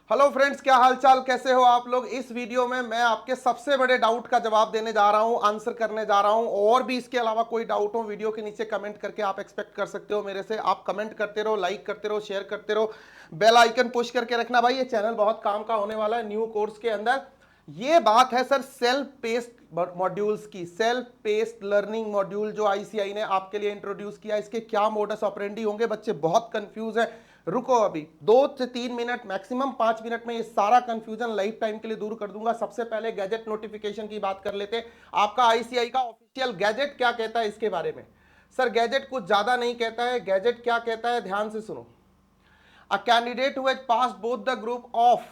Hello friends, क्या हालचाल, कैसे हो आप लोग। इस वीडियो में मैं आपके सबसे बड़े डाउट का जवाब देने जा रहा हूं, आंसर करने जा रहा हूं। और भी इसके अलावा कोई डाउट हो वीडियो के नीचे कमेंट करके आप एक्सपेक्ट कर सकते हो मेरे से। आप कमेंट करते रहो, लाइक करते रहो, शेयर करते रहो, बेल आइकन पुश करके रखना भाई। ये चैनल बहुत काम का होने वाला है न्यू कोर्स के अंदर। ये बात है सर सेल्फ पेस्ड मॉड्यूल्स की। सेल्फ पेस्ड लर्निंग मॉड्यूल जो आईसीआई ने आपके लिए इंट्रोड्यूस किया, इसके क्या मोडस ऑपरेंडी होंगे। बच्चे बहुत कंफ्यूज है। रुको, अभी 2 से 3 मिनट, मैक्सिमम 5 मिनट में ये सारा कंफ्यूजन लाइफ टाइम के लिए दूर कर दूंगा। सबसे पहले गैजेट नोटिफिकेशन की बात कर लेते। आपका आईसीआई का ऑफिशियल गैजेट क्या कहता है इसके बारे में। सर गैजेट कुछ ज्यादा नहीं कहता है। गैजेट क्या कहता है, ध्यान से सुनो। A candidate who has pass both the group of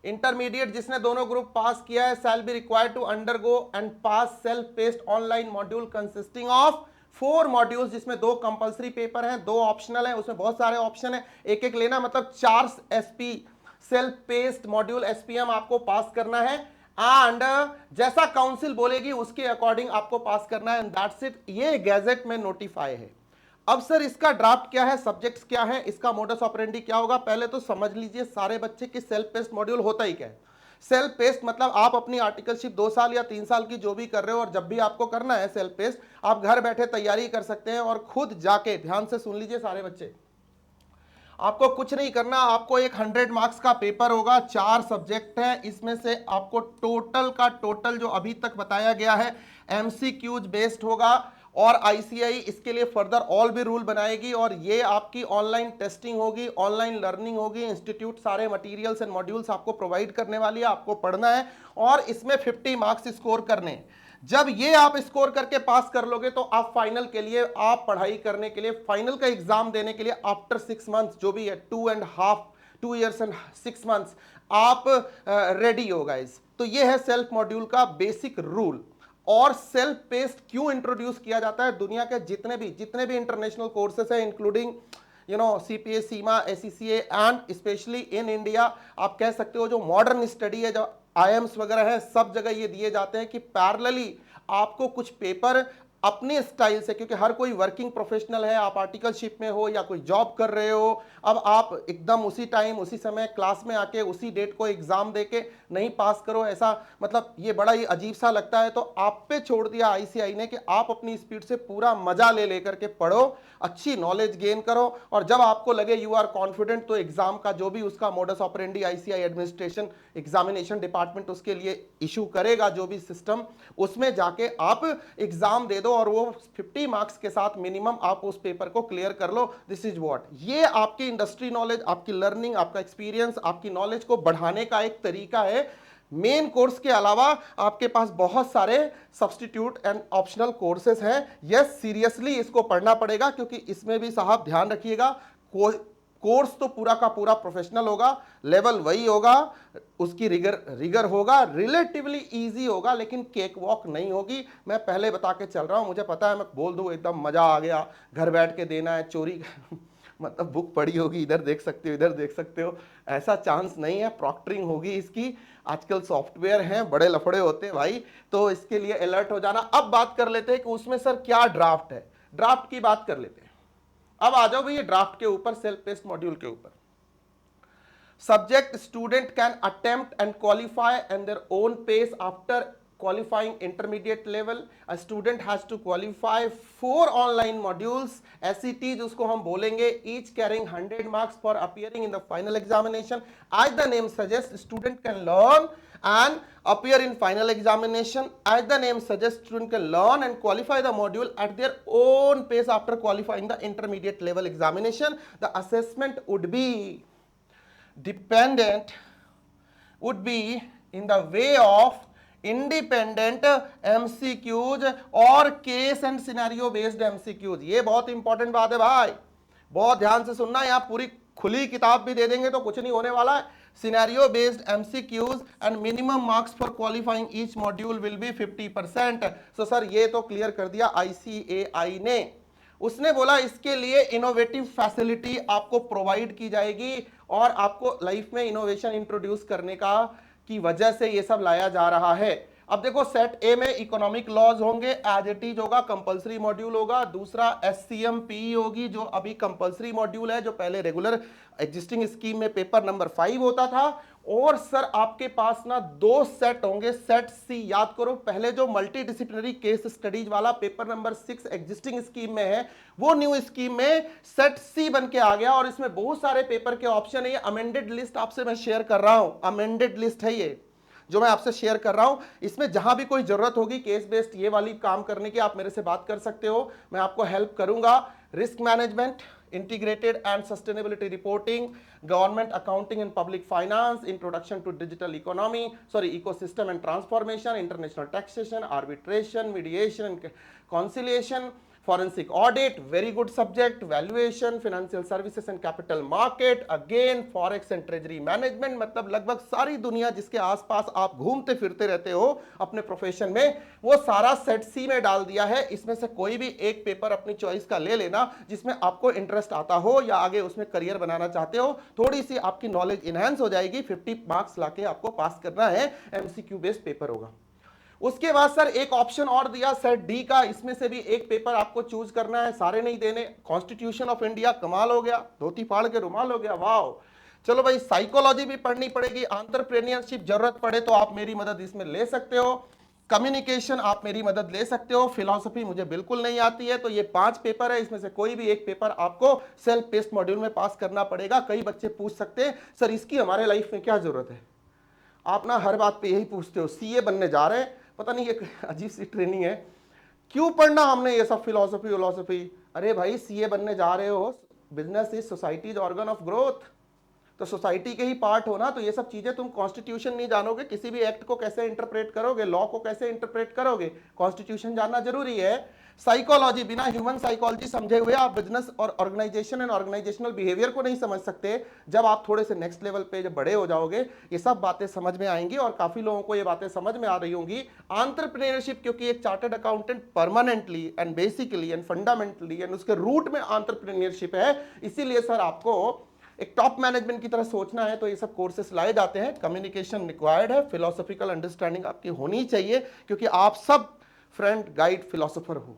intermediate जिसने दोनों ग्रुप पास किया है, shall be required to undergo and pass self paced online module consisting of 4 modules, जिसमें 2 कंपलसरी पेपर हैं, 2 ऑप्शनल हैं। उसमें बहुत सारे ऑप्शन हैं, एक एक लेना, मतलब 4 SP self paced module SPM आपको पास करना है। एंड जैसा काउंसिल बोलेगी उसके अकॉर्डिंग आपको पास करना है, एंड दैट्स इट। ये गैजेट में नोटिफाई है। अब सर इसका ड्राफ्ट क्या है, सब्जेक्ट्स क्या है, इसका मोडस ऑपरेंडी क्या होगा। पहले तो समझ लीजिए सारे बच्चे कि सेल्फ पेस्ट मॉड्यूल होता ही क्या है। सेल्फ पेस्ट मतलब आप अपनी आर्टिकलशिप 2 साल या 3 साल की जो भी कर रहे हो, और जब भी आपको करना है सेल्फ पेस्ट, आप घर बैठे तैयारी कर सकते हैं और खुद जाके, ध्यान से सुन लीजिए सारे बच्चे, आपको कुछ नहीं करना। आपको एक 100 मार्क्स का पेपर होगा, 4 सब्जेक्ट है, इसमें से आपको टोटल का टोटल जो अभी तक बताया गया है एमसीक्यूज बेस्ड होगा। और आईसीआई इसके लिए फर्दर ऑल भी रूल बनाएगी, और ये आपकी ऑनलाइन टेस्टिंग होगी, ऑनलाइन लर्निंग होगी। इंस्टीट्यूट सारे मटेरियल्स एंड मॉड्यूल्स आपको प्रोवाइड करने वाली है, आपको पढ़ना है और इसमें 50 मार्क्स स्कोर करने हैं। जब ये आप स्कोर करके पास कर लोगे तो आप फाइनल के लिए, आप पढ़ाई करने के लिए, फाइनल का एग्जाम देने के लिए आफ्टर 6 मंथ्स, जो भी है 2 years and 6 months, आप रेडी हो गाइस। तो ये है सेल्फ मॉड्यूल का बेसिक रूल। और सेल्फ पेस्ट क्यों इंट्रोड्यूस किया जाता है। दुनिया के जितने भी इंटरनेशनल कोर्सेस हैं, including CPA, CIMA, SCCA and specially in India, आप कह सकते हो जो मॉडर्न स्टडी है, जो आईएम्स वगैरह है, सब जगह ये दिए जाते हैं कि पैरेलली आपको कुछ पेपर अपने स्टाइल से, क्योंकि हर कोई वर्किंग प्रोफेशनल है, आप आर्टिकलशिप में हो या कोई जॉब कर रहे हो, अब आप एकदम उसी टाइम उसी समय क्लास में आके उसी डेट को एग्जाम देके नहीं पास करो, ऐसा मतलब ये बड़ा ही अजीब सा लगता है। तो आप पे छोड़ दिया आईसीआई ने कि आप अपनी स्पीड से पूरा मजा ले लेकर के पढ़ो, अच्छी नॉलेज गेन करो, और जब आपको लगे यू आर कॉन्फिडेंट, तो एग्जाम का जो भी उसका modus operandi ICI administration examination department उसके लिए इशू करेगा, जो भी सिस्टम, उसमें जाके आप एग्जाम दे दो और वो 50 मार्क्स के साथ मिनिमम आप उस पेपर को क्लियर कर लो। दिस इज व्हाट, ये आपकी इंडस्ट्री नॉलेज, आपकी लर्निंग, आपका एक्सपीरियंस, आपकी नॉलेज को बढ़ाने का एक तरीका है। मेन कोर्स के अलावा आपके पास बहुत सारे सब्स्टिट्यूट एंड ऑप्शनल कोर्सेज हैं। यस, सीरियसली इसको पढ़ना पड़ेगा, क्योंकि इसमें भी साहब ध्यान रखिएगा, कोर्स तो पूरा का पूरा प्रोफेशनल होगा, लेवल वही होगा, उसकी रिगर होगा, रिलेटिवली इजी होगा, लेकिन केक वॉक नहीं होगी। मैं पहले बता के चल रहा हूं, मुझे पता है मैं बोल दूं एकदम मजा आ गया, घर बैठ के देना है, चोरी मतलब बुक पड़ी होगी, इधर देख सकते हो, इधर देख सकते हो, ऐसा चांस नहीं है। प्रॉक्टरिंग होगी इसकी, आजकल सॉफ्टवेयर हैं, बड़े लफड़े होते हैं भाई, तो इसके लिए अलर्ट हो जाना। अब बात कर लेते हैं कि उसमें सर क्या ड्राफ्ट है, ड्राफ्ट की बात कर लेते हैं। अब आ जाओ भैया ड्राफ्ट के ऊपर, सेल्फ पेस्ट मॉड्यूल के ऊपर। Subject student can attempt and qualify and their own pace after qualifying intermediate level. A student has to qualify 4 online modules, SETs उसको हम बोलेंगे, each carrying 100 marks for appearing in the final examination. As the name suggests, student can learn and appear in final examination. As the name suggests, student can learn and qualify the module at their own pace after qualifying the intermediate level examination. The assessment would be dependent, would be in the way of independent MCQs और case and scenario based MCQs. ये बहुत important बात है भाई, बहुत ध्यान से सुनना। यहाँ पूरी खुली किताब भी दे देंगे तो कुछ नहीं होने वाला है। Scenario based MCQs and minimum marks for qualifying each module will be 50%। So sir ये तो क्लियर कर दिया आईसीएआई ने। उसने बोला इसके लिए इनोवेटिव फैसिलिटी आपको प्रोवाइड की जाएगी, और आपको लाइफ में इनोवेशन इंट्रोड्यूस करने का की वजह से ये सब लाया जा रहा है। अब देखो सेट ए में इकोनॉमिक लॉज होंगे, एज इट इज होगा, कंपलसरी मॉड्यूल होगा। दूसरा एससीएमपी होगी जो अभी कंपलसरी मॉड्यूल है, जो पहले रेगुलर एग्जिस्टिंग स्कीम में पेपर नंबर 5 होता था। और सर आपके पास ना दो सेट होंगे, सेट सी, याद करो पहले जो मल्टी डिसिप्लिनरी केस स्टडीज वाला पेपर नंबर 6 एग्जिस्टिंग स्कीम में है, वो न्यू स्कीम में सेट सी बन के आ गया। और इसमें बहुत सारे पेपर के ऑप्शन है। ये अमेंडेड लिस्ट आपसे मैं शेयर कर रहा हूं, अमेंडेड लिस्ट है ये जो मैं आपसे शेयर कर रहा हूं। इसमें जहां भी कोई जरूरत होगी केस बेस्ड ये वाली काम करने की, आप मेरे से बात कर सकते हो, मैं आपको हेल्प करूंगा। Risk management, integrated and sustainability reporting, government accounting and public finance, introduction to digital economy, sorry ecosystem and transformation, international taxation, arbitration, mediation and conciliation, forensic audit, very good subject, valuation, financial services and capital market, again forex and treasury management। मतलब लगभग सारी दुनिया जिसके आसपास आप घूमते फिरते रहते हो अपने प्रोफेशन में, वो सारा सेट सी में डाल दिया है। इसमें से कोई भी एक पेपर अपनी चॉइस का ले लेना जिसमें आपको इंटरेस्ट आता हो या आगे उसमें करियर बनाना चाहते हो, थोड़ी सी आपकी नॉलेज इनहेंस हो जाएगी। 50 मार्क्स लाके आपको पास करना है, एमसीक्यू बेस्ड पेपर होगा। उसके बाद सर एक ऑप्शन और दिया सेट डी का, इसमें से भी एक पेपर आपको चूज करना है, सारे नहीं देने। कॉन्स्टिट्यूशन ऑफ इंडिया, कमाल हो गया, धोती फाड़ के रुमाल हो गया, वाह। चलो भाई साइकोलॉजी भी पढ़नी पड़ेगी, एंटरप्रेन्योरशिप जरूरत पड़े तो आप मेरी मदद इसमें ले सकते हो, कम्युनिकेशन आप मेरी मदद ले सकते हो, फिलॉसफी मुझे बिल्कुल नहीं आती है। तो ये 5 पेपर है, इसमें से कोई भी एक पेपर आपको सेल्फ पेस्ट मॉड्यूल में पास करना पड़ेगा। कई बच्चे पूछ सकते हैं सर इसकी हमारे लाइफ में क्या जरूरत है। आप ना हर बात पे यही पूछते हो, सीए बनने जा रहे हैं, पता नहीं ये अजीब सी ट्रेनिंग है, क्यों पढ़ना हमने ये सब फिलॉसफी। अरे भाई सीए बनने जा रहे हो, business is societies organ of growth, तो सोसाइटी के ही पार्ट हो ना। तो ये सब चीजें, तुम कॉन्स्टिट्यूशन नहीं जानोगे, किसी भी एक्ट को कैसे इंटरप्रेट करोगे, लॉ को कैसे इंटरप्रेट करोगे, कॉन्स्टिट्यूशन जानना जरूरी है। साइकोलॉजी, बिना ह्यूमन साइकोलॉजी समझे हुए आप बिजनेस और ऑर्गेनाइजेशन एंड ऑर्गेनाइजेशनल बिहेवियर को नहीं समझ सकते। जब आप थोड़े से नेक्स्ट लेवल पे जब बड़े हो जाओगे ये सब बातें समझ में आएंगी, और काफी लोगों को ये बातें समझ में आ रही होंगी। एंटरप्रेन्योरशिप, क्योंकि एक chartered accountant permanently and basically and fundamentally and उसके रूट में एंटरप्रेन्योरशिप है, इसीलिए सर आपको एक टॉप मैनेजमेंट की तरह सोचना है तो ये सब कोर्सेस लाए जाते हैं। कम्युनिकेशन रिक्वायर्ड है, फिलोसॉफिकल अंडरस्टैंडिंग आपकी होनी चाहिए, क्योंकि आप सब फ्रेंड गाइड फिलोसोफर हो,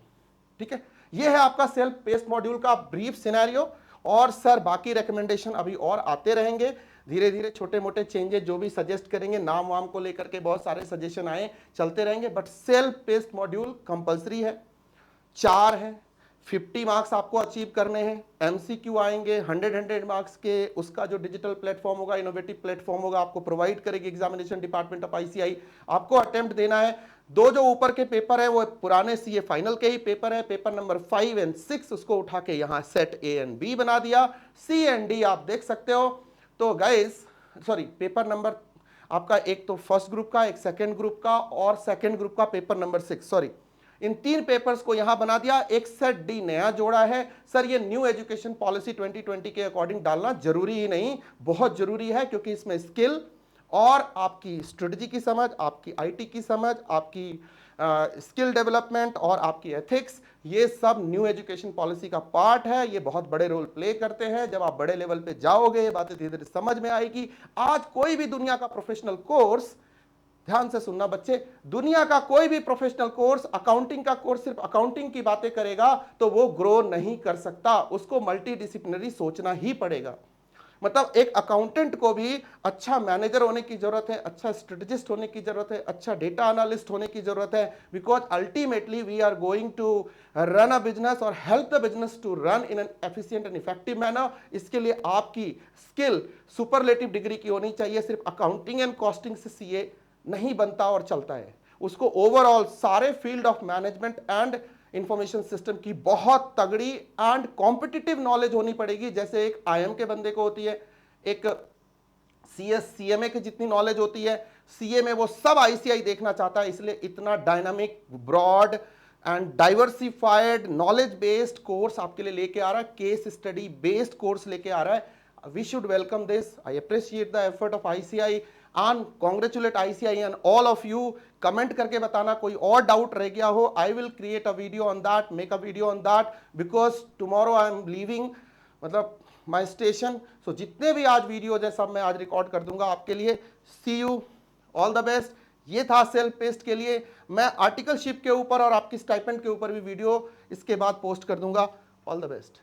ठीक है। ये है आपका सेल्फ पेस्ट मॉड्यूल का ब्रीफ सिनेरियो। और सर बाकी रिकमेंडेशन अभी और आते रहेंगे, धीरे धीरे छोटे मोटे चेंजेस जो भी सजेस्ट करेंगे, नाम वाम को लेकर के बहुत सारे सजेशन आए, चलते रहेंगे। But self paste module compulsory है, 4 है, 50 मार्क्स आपको अचीव करने हैं। एमसीक्यू आएंगे 100 मार्क्स के, उसका जो डिजिटल प्लेटफॉर्म होगा, इनोवेटिव प्लेटफॉर्म होगा, आपको प्रोवाइड करेगी एग्जामिनेशन डिपार्टमेंट ऑफ आईसीआई। आपको अटेम्प्ट देना है। दो जो ऊपर के पेपर है वो पुराने सीए फाइनल के ही पेपर है, पेपर नंबर 5 एंड 6, उसको उठा के यहाँ सेट ए एंड बी बना दिया। सी एंड डी आप देख सकते हो। तो गाइस सॉरी, पेपर नंबर आपका एक तो फर्स्ट ग्रुप का, एक सेकेंड ग्रुप का, और सेकेंड ग्रुप का पेपर नंबर 6, सॉरी, इन 3 पेपर्स को यहां बना दिया। एक सेट डी नया जोड़ा है। सर ये न्यू एजुकेशन पॉलिसी 2020 के अकॉर्डिंग डालना जरूरी ही नहीं, बहुत जरूरी है, क्योंकि इसमें स्किल और आपकी स्ट्रेटजी की समझ, आपकी आईटी की समझ, आपकी स्किल डेवलपमेंट और आपकी एथिक्स, ये सब न्यू एजुकेशन पॉलिसी का पार्ट है। ये बहुत बड़े रोल प्ले करते हैं। जब आप बड़े लेवल पे जाओगे ये बातें धीरे धीरे समझ में आएगी। आज कोई भी दुनिया का प्रोफेशनल कोर्स, ध्यान से सुनना बच्चे, दुनिया का कोई भी प्रोफेशनल कोर्स, अकाउंटिंग का कोर्स सिर्फ अकाउंटिंग की बातें करेगा तो वो ग्रो नहीं कर सकता, उसको मल्टी डिसिप्लिनरी सोचना ही पड़ेगा। मतलब एक अकाउंटेंट को भी अच्छा मैनेजर होने की जरूरत है, अच्छा स्ट्रेटेजिस्ट होने की जरूरत है, अच्छा डेटा एनालिस्ट होने की जरूरत है, because ultimately we are going to run a business और help the business to run in an efficient and effective manner. इसके लिए आपकी स्किल सुपरलेटिव डिग्री की होनी चाहिए। सिर्फ अकाउंटिंग एंड कॉस्टिंग से सीए नहीं बनता और चलता है, उसको ओवरऑल सारे field of management and information system की बहुत तगड़ी एंड कॉम्पिटिटिव नॉलेज होनी पड़ेगी। जैसे एक आईएम के बंदे को होती है, एक सीएस सीएमए की जितनी नॉलेज होती है, सीए में वो सब आईसीआई देखना चाहता है। इसलिए इतना dynamic, broad and diversified knowledge based course आपके लिए लेके आ रहा है, केस स्टडी बेस्ड कोर्स लेके आ रहा है। We should welcome this. I appreciate the effort of ICI and congratulate ICI and all of you। Comment करके बताना कोई और डाउट रह गया हो। I will create a video on that, make a video on that, because tomorrow I am leaving मतलब my station। so जितने भी आज वीडियो है सब मैं आज रिकॉर्ड कर दूंगा आपके लिए। See you, all the best, ये था सेल्फ पेस्ट के लिए। मैं आर्टिकलशिप के ऊपर और आपकी स्टाइपेंड के ऊपर भी वीडियो इसके बाद पोस्ट कर दूंगा। All the best.